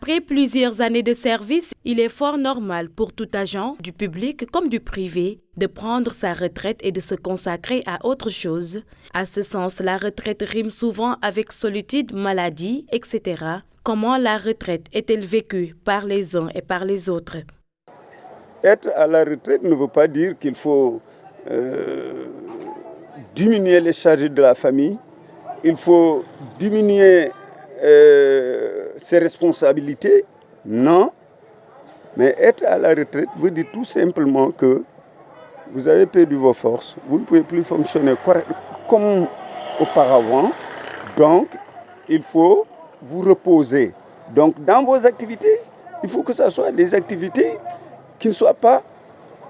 Après plusieurs années de service, il est fort normal pour tout agent, du public comme du privé, de prendre sa retraite et de se consacrer à autre chose. À ce sens, la retraite rime souvent avec solitude, maladie, etc. Comment la retraite est-elle vécue par les uns et par les autres? Être à la retraite ne veut pas dire qu'il faut diminuer les charges de la famille, il faut diminuer ses responsabilités. Non, mais être à la retraite veut dire tout simplement que vous avez perdu vos forces, vous ne pouvez plus fonctionner comme auparavant, donc il faut vous reposer. Donc dans vos activités, il faut que ce soit des activités qui ne soient pas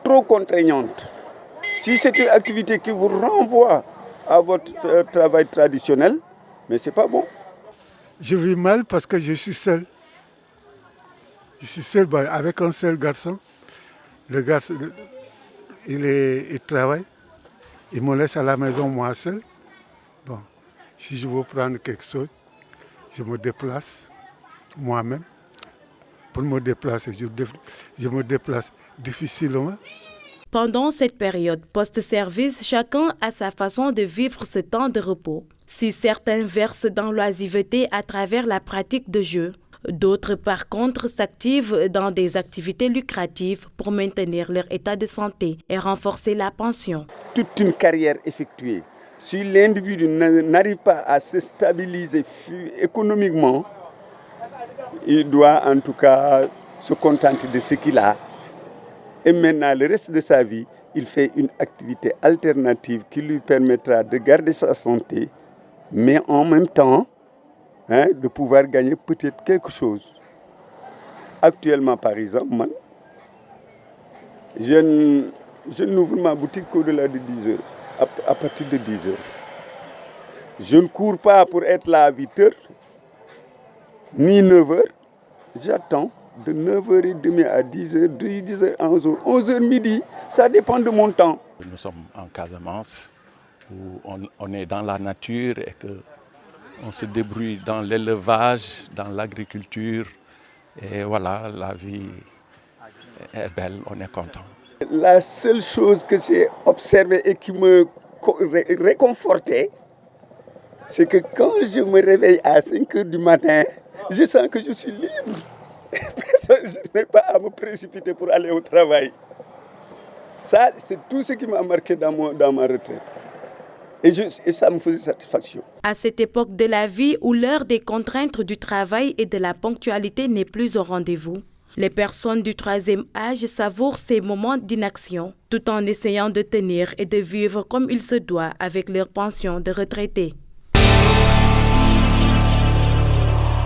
trop contraignantes. Si c'est une activité qui vous renvoie à votre travail traditionnel, mais ce n'est pas bon. Je vis mal parce que je suis seul. Je suis seul avec un seul garçon. Le garçon, il travaille. Il me laisse à la maison, moi seul. Bon, si je veux prendre quelque chose, je me déplace moi-même. Pour me déplacer, je me déplace difficilement. Pendant cette période post-service, chacun a sa façon de vivre ce temps de repos. Si certains versent dans l'oisiveté à travers la pratique de jeux, d'autres par contre s'activent dans des activités lucratives pour maintenir leur état de santé et renforcer la pension. Toute une carrière effectuée, si l'individu n'arrive pas à se stabiliser économiquement, il doit en tout cas se contenter de ce qu'il a. Et maintenant, le reste de sa vie, il fait une activité alternative qui lui permettra de garder sa santé, mais en même temps, de pouvoir gagner peut-être quelque chose. Actuellement, par exemple, moi, je n'ouvre ma boutique qu'au-delà de 10 heures, à partir de 10 heures. Je ne cours pas pour être là à 8 heures, ni 9 heures. J'attends de 9h30 à 10h, de 10h à 11h, 11h midi, ça dépend de mon temps. Nous sommes en Casamance, où on est dans la nature et qu'on se débrouille dans l'élevage, dans l'agriculture. Et voilà, la vie est belle, on est content. La seule chose que j'ai observée et qui me réconfortait, c'est que quand je me réveille à 5h du matin, je sens que je suis libre. Je n'ai pas à me précipiter pour aller au travail. Ça, c'est tout ce qui m'a marqué dans ma retraite. Et ça me faisait satisfaction. À cette époque de la vie où l'heure des contraintes du travail et de la ponctualité n'est plus au rendez-vous, les personnes du troisième âge savourent ces moments d'inaction, tout en essayant de tenir et de vivre comme il se doit avec leur pension de retraité.